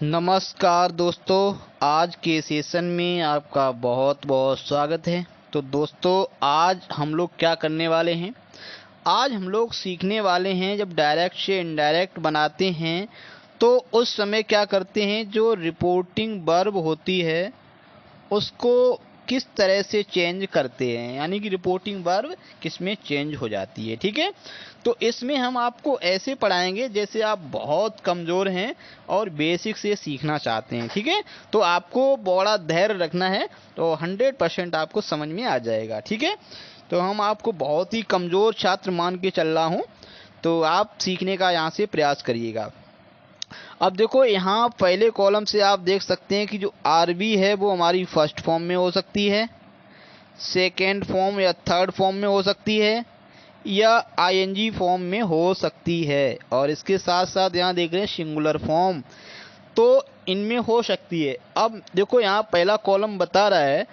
नमस्कार दोस्तों, आज के सेशन में आपका बहुत बहुत स्वागत है। तो दोस्तों, आज हम लोग क्या करने वाले हैं? आज हम लोग सीखने वाले हैं जब डायरेक्ट से इनडायरेक्ट बनाते हैं तो उस समय क्या करते हैं, जो रिपोर्टिंग वर्ब होती है उसको किस तरह से चेंज करते हैं, यानी कि रिपोर्टिंग वर्ब किस में चेंज हो जाती है। ठीक है, तो इसमें हम आपको ऐसे पढ़ाएंगे जैसे आप बहुत कमज़ोर हैं और बेसिक से सीखना चाहते हैं। ठीक है, तो आपको बड़ा धैर्य रखना है, तो 100% आपको समझ में आ जाएगा। ठीक है, तो हम आपको बहुत ही कमज़ोर छात्र मान के चल रहा हूँ, तो आप सीखने का यहाँ से प्रयास करिएगा। अब देखो, यहाँ पहले कॉलम से आप देख सकते हैं कि जो आरबी है वो हमारी फर्स्ट फॉर्म में हो सकती है, सेकेंड फॉर्म या थर्ड फॉर्म में हो सकती है, या आईएनजी फॉर्म में हो सकती है, और इसके साथ साथ यहाँ देख रहे हैं सिंगुलर फॉर्म, तो इनमें हो सकती है। अब देखो, यहाँ पहला कॉलम बता रहा है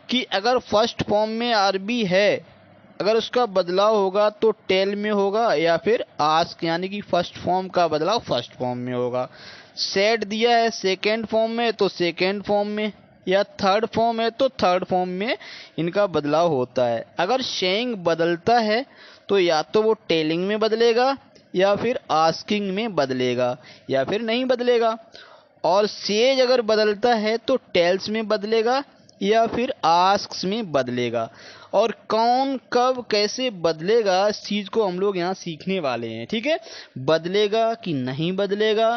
कि अगर फर्स्ट फॉर्म में आरबी है, अगर उसका बदलाव होगा तो टेल में होगा या फिर आस्क, यानी कि फर्स्ट फॉर्म का बदलाव फर्स्ट फॉर्म में होगा। सेड दिया है सेकेंड फॉर्म में तो सेकेंड फॉर्म में, या थर्ड फॉर्म है तो थर्ड फॉर्म में इनका बदलाव होता है। अगर सेइंग बदलता है तो या तो वो टेलिंग में बदलेगा या फिर आस्किंग में बदलेगा या फिर नहीं बदलेगा। और सेज अगर बदलता है तो टेल्स में बदलेगा या फिर आस्क्स में बदलेगा। और कौन कब कैसे बदलेगा, इस चीज़ को हम लोग यहाँ सीखने वाले हैं। ठीक है, बदलेगा कि नहीं बदलेगा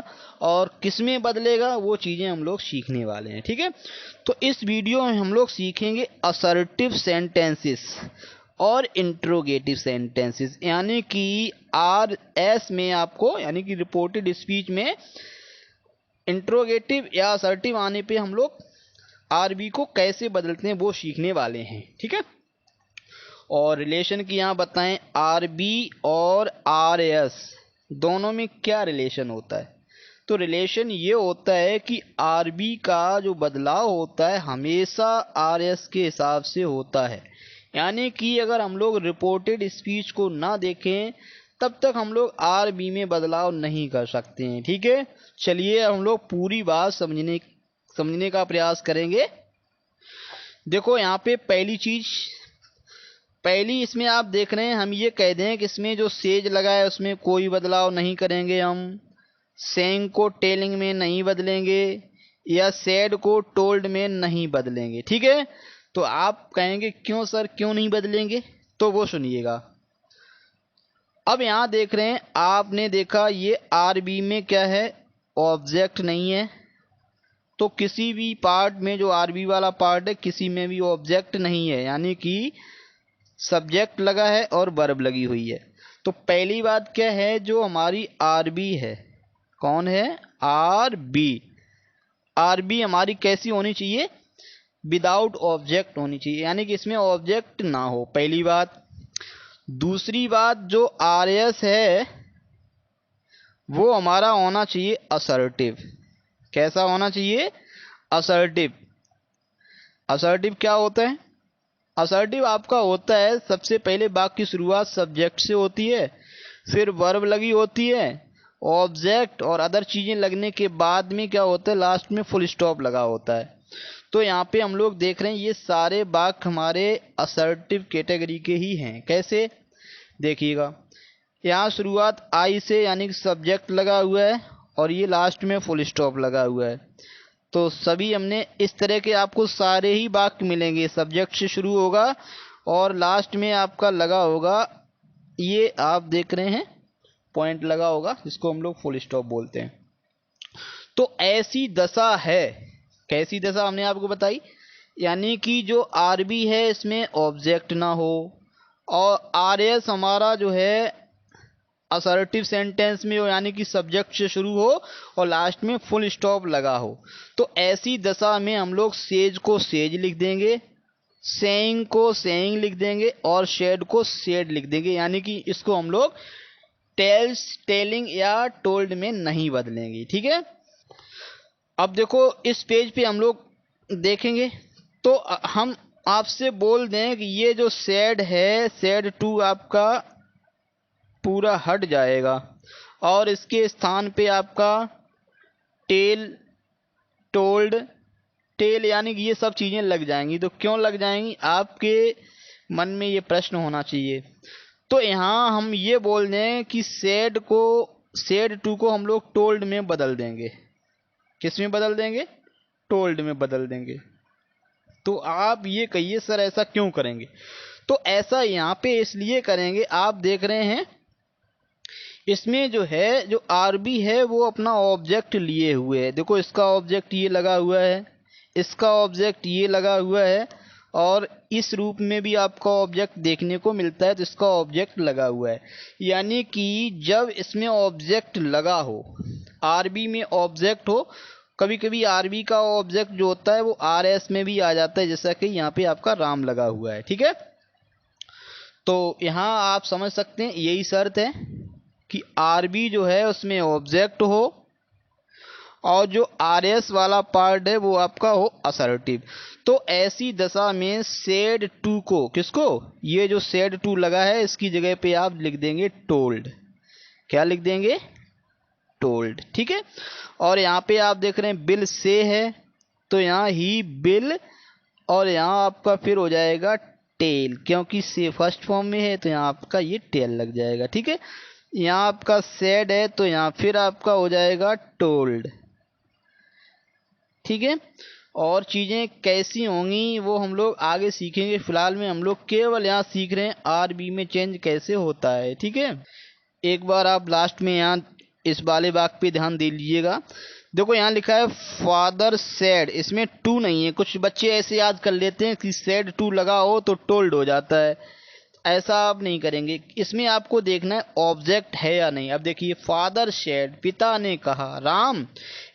और किस में बदलेगा, वो चीज़ें हम लोग सीखने वाले हैं। ठीक है, तो इस वीडियो में हम लोग सीखेंगे असर्टिव सेंटेंसेस और इंट्रोगेटिव सेंटेंसेस, यानी कि आर एस में आपको, यानी कि रिपोर्टेड स्पीच में इंट्रोगेटिव या असर्टिव आने पे हम लोग आरबी को कैसे बदलते हैं वो सीखने वाले हैं। ठीक है, और रिलेशन की यहाँ बताएं, आरबी और आर एस दोनों में क्या रिलेशन होता है। तो रिलेशन ये होता है कि आरबी का जो बदलाव होता है हमेशा आर एस के हिसाब से होता है, यानी कि अगर हम लोग रिपोर्टेड स्पीच को ना देखें तब तक हम लोग आरबी में बदलाव नहीं कर सकते हैं। ठीक है, चलिए हम लोग पूरी बात समझने का प्रयास करेंगे। देखो, यहाँ पे पहली इसमें आप देख रहे हैं, हम ये कह दें कि इसमें जो सेज लगा है उसमें कोई बदलाव नहीं करेंगे हम, सेइंग को टेलिंग में नहीं बदलेंगे, या सेड को टोल्ड में नहीं बदलेंगे। ठीक है, तो आप कहेंगे क्यों सर, क्यों नहीं बदलेंगे, तो वो सुनिएगा। अब यहाँ देख रहे हैं, आपने देखा ये आरबी में क्या है, ऑब्जेक्ट नहीं है, तो किसी भी पार्ट में जो आरबी वाला पार्ट है किसी में भी ऑब्जेक्ट नहीं है, यानी कि सब्जेक्ट लगा है और वर्ब लगी हुई है। तो पहली बात क्या है, जो हमारी आरबी है, कौन है, आरबी। आरबी हमारी कैसी होनी चाहिए, विदाउट ऑब्जेक्ट होनी चाहिए, यानी कि इसमें ऑब्जेक्ट ना हो, पहली बात। दूसरी बात, जो आर एस है वो हमारा होना चाहिए असर्टिव। कैसा होना चाहिए, असर्टिव। असर्टिव क्या होता है, असर्टिव आपका होता है, सबसे पहले वाक्य की शुरुआत सब्जेक्ट से होती है, फिर वर्ब लगी होती है, ऑब्जेक्ट और अदर चीज़ें लगने के बाद में क्या होता है, लास्ट में फुल स्टॉप लगा होता है। तो यहाँ पे हम लोग देख रहे हैं ये सारे वाक्य हमारे असर्टिव कैटेगरी के ही हैं। कैसे, देखिएगा, यहाँ शुरुआत आई से, यानी कि सब्जेक्ट लगा हुआ है, और ये लास्ट में फुल स्टॉप लगा हुआ है। तो सभी हमने इस तरह के आपको सारे ही वाक्य मिलेंगे, सब्जेक्ट से शुरू होगा और लास्ट में आपका लगा होगा, ये आप देख रहे हैं पॉइंट लगा होगा, जिसको हम लोग फुल स्टॉप बोलते हैं। तो ऐसी दशा है, कैसी दशा हमने आपको बताई, यानी कि जो आरबी है इसमें ऑब्जेक्ट ना हो, और आर एस हमारा जो है असर्टिव सेंटेंस में हो, यानी कि सब्जेक्ट से शुरू हो और लास्ट में फुल स्टॉप लगा हो। तो ऐसी दशा में हम लोग सेज को सेज लिख देंगे, सेइंग को सेइंग लिख देंगे और शेड को शेड लिख देंगे, यानी कि इसको हम लोग टेल्स, टेलिंग या टोल्ड में नहीं बदलेंगे। ठीक है, अब देखो इस पेज पे हम लोग देखेंगे तो हम आपसे बोल दें कि ये जो सेड है, सेड टू आपका पूरा हट जाएगा और इसके स्थान पे आपका टेल टोल्ड, टेल, यानी कि ये सब चीजें लग जाएंगी। तो क्यों लग जाएंगी, आपके मन में ये प्रश्न होना चाहिए। तो यहाँ हम ये बोल दें कि सेड टू को हम लोग टोल्ड में बदल देंगे। किस में बदल देंगे, टोल्ड में बदल देंगे। तो आप ये कहिए सर ऐसा क्यों करेंगे, तो ऐसा यहाँ पे इसलिए करेंगे, आप देख रहे हैं इसमें जो है, जो आरबी है वो अपना ऑब्जेक्ट लिए हुए है। देखो इसका ऑब्जेक्ट ये लगा हुआ है, इसका ऑब्जेक्ट ये लगा हुआ है, और इस रूप में भी आपका ऑब्जेक्ट देखने को मिलता है, तो इसका ऑब्जेक्ट लगा हुआ है। यानी कि जब इसमें ऑब्जेक्ट लगा हो, आरबी में ऑब्जेक्ट हो, कभी कभी आरबी का ऑब्जेक्ट जो होता है वो आरएस में भी आ जाता है, जैसा कि यहाँ पे आपका राम लगा हुआ है। ठीक है, तो यहाँ आप समझ सकते हैं यही शर्त है कि आरबी जो है उसमें ऑब्जेक्ट हो, और जो आरएस वाला पार्ट है वो आपका हो असर्टिव। तो ऐसी दशा में सेड टू को, किसको, ये जो सेड टू लगा है इसकी जगह पे आप लिख देंगे टोल्ड। क्या लिख देंगे, टोल्ड। ठीक है, और यहाँ पे आप देख रहे हैं बिल से है, तो यहाँ ही बिल, और यहाँ आपका फिर हो जाएगा टेल, क्योंकि से फर्स्ट फॉर्म में है तो यहाँ आपका ये टेल लग जाएगा। ठीक है, यहाँ आपका सेड है तो यहाँ फिर आपका हो जाएगा टोल्ड। ठीक है, और चीजें कैसी होंगी वो हम लोग आगे सीखेंगे। फिलहाल में हम लोग केवल यहाँ सीख रहे हैं आरबी में चेंज कैसे होता है। ठीक है, एक बार आप लास्ट में यहाँ इस वाले वाक्य पे ध्यान दे लीजिएगा। देखो यहाँ लिखा है फादर सेड, इसमें टू नहीं है। कुछ बच्चे ऐसे याद कर लेते हैं कि सेड टू लगा हो तो टोल्ड हो जाता है, ऐसा आप नहीं करेंगे। इसमें आपको देखना है ऑब्जेक्ट है या नहीं। अब देखिए, फादर सेड, पिता ने कहा, Ram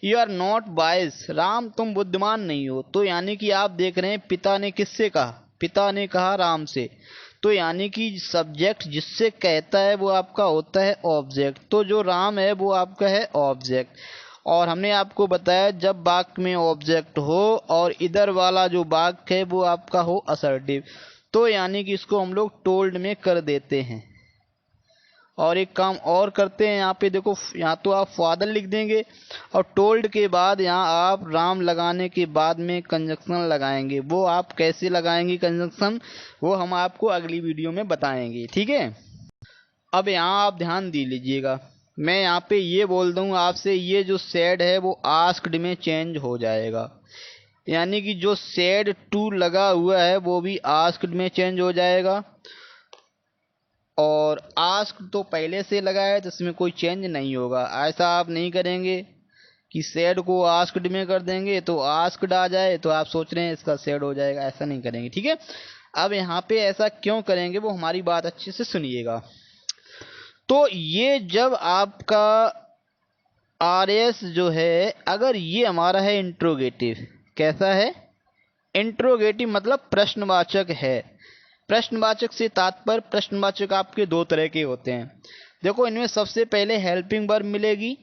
you are not wise, Ram तुम बुद्धिमान नहीं हो। तो यानी कि आप देख रहे हैं पिता ने किससे कहा, पिता ने कहा राम से, तो यानी कि सब्जेक्ट जिससे कहता है वो आपका होता है ऑब्जेक्ट। तो जो राम है वो आपका है ऑब्जेक्ट। और हमने आपको बताया जब वाक्य में ऑब्जेक्ट हो और इधर वाला जो वाक्य है वो आपका हो असर्टिव, तो यानी कि इसको हम लोग टोल्ड में कर देते हैं। और एक काम और करते हैं, यहाँ पे देखो, यहाँ तो आप फादर लिख देंगे और टोल्ड के बाद यहाँ आप राम लगाने के बाद में कंजक्शन लगाएंगे। वो आप कैसे लगाएंगे कंजक्शन, वो हम आपको अगली वीडियो में बताएंगे। ठीक है, अब यहाँ आप ध्यान दे लीजिएगा, मैं यहाँ पे ये बोल दूँ आपसे, ये जो सेड है वो आस्क्ड में चेंज हो जाएगा। यानी कि जो सेड टू लगा हुआ है वो भी आस्क्ड में चेंज हो जाएगा, और आस्क तो पहले से लगा है तो इसमें कोई चेंज नहीं होगा। ऐसा आप नहीं करेंगे कि सेड को आस्क्ड में कर देंगे तो आस्क्ड आ जाए तो आप सोच रहे हैं इसका सेड हो जाएगा, ऐसा नहीं करेंगे। ठीक है, अब यहाँ पे ऐसा क्यों करेंगे वो हमारी बात अच्छे से सुनिएगा। तो ये जब आपका आरएस जो है, अगर ये हमारा है इंट्रोगेटिव, कैसा है, इंट्रोगेटिव मतलब प्रश्नवाचक है। प्रश्नवाचक से तात्पर्य, प्रश्नवाचक आपके दो तरह के होते हैं। देखो इनमें सबसे पहले हेल्पिंग वर्ब मिलेगी,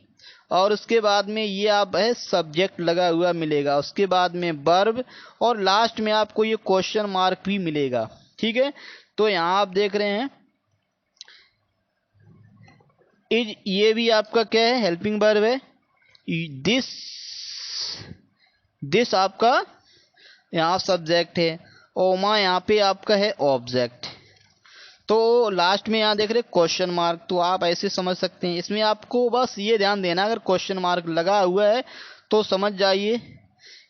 और उसके बाद में ये आप है सब्जेक्ट लगा हुआ मिलेगा, उसके बाद में वर्ब, और लास्ट में आपको ये क्वेश्चन मार्क भी मिलेगा। ठीक है, तो यहाँ आप देख रहे हैं इज, ये भी आपका क्या है, हेल्पिंग वर्ब है। दिस आपका यहाँ सब्जेक्ट है, ओमा यहाँ पे आपका है ऑब्जेक्ट। तो लास्ट में यहाँ देख रहे क्वेश्चन मार्क, तो आप ऐसे समझ सकते हैं। इसमें आपको बस ये ध्यान देना, अगर क्वेश्चन मार्क लगा हुआ है तो समझ जाइए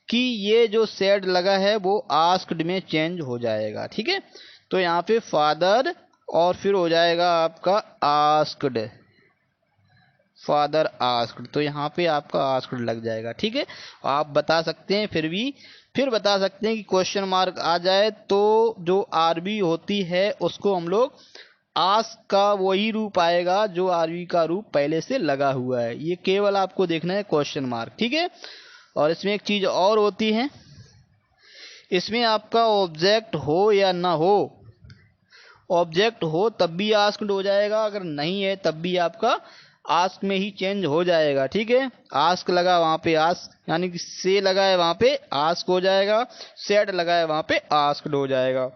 कि ये जो सेड लगा है वो आस्क्ड में चेंज हो जाएगा। ठीक है, तो यहाँ पे फादर और फिर हो जाएगा आपका आस्क्ड, फादर आस्क्ड, तो यहाँ पे आपका आस्क्ड लग जाएगा। ठीक है, आप बता सकते हैं फिर बता सकते हैं कि क्वेश्चन मार्क आ जाए तो जो आरबी होती है उसको हम लोग आस्क का वही रूप आएगा जो आरबी का रूप पहले से लगा हुआ है। ये केवल आपको देखना है क्वेश्चन मार्क। ठीक है, और इसमें एक चीज और होती है, इसमें आपका ऑब्जेक्ट हो या ना हो, ऑब्जेक्ट हो तब भी आस्क्ड हो जाएगा, अगर नहीं है तब भी आपका आस्क में ही चेंज हो जाएगा। ठीक है, आस्क लगा वहां पे आस्क, यानी कि से लगा है वहां पे आस्क हो जाएगा, सेड लगा है वहां पे आस्क्ड हो जाएगा।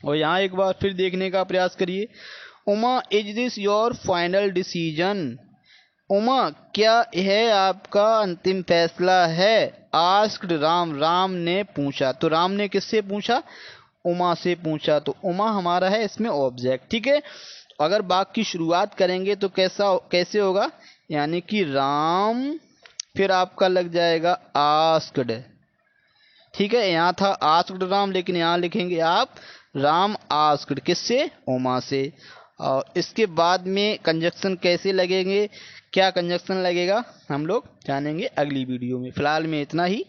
और यहाँ एक बार फिर देखने का प्रयास करिए, Uma is this your final decision, Uma क्या यह आपका अंतिम फैसला है? आस्क्ड राम, राम ने पूछा। तो राम ने किससे पूछा? उमा से पूछा। तो उमा हमारा है इसमें ऑब्जेक्ट, ठीक है। अगर वाक्य की शुरुआत करेंगे तो कैसे होगा, यानी कि राम, फिर आपका लग जाएगा आस्क्ड, ठीक है। यहाँ था आस्क्ड राम, लेकिन यहाँ लिखेंगे आप राम आस्क्ड, किससे? उमा से। और इसके बाद में कंजक्शन कैसे लगेंगे, क्या कंजक्शन लगेगा, हम लोग जानेंगे अगली वीडियो में। फिलहाल में इतना ही।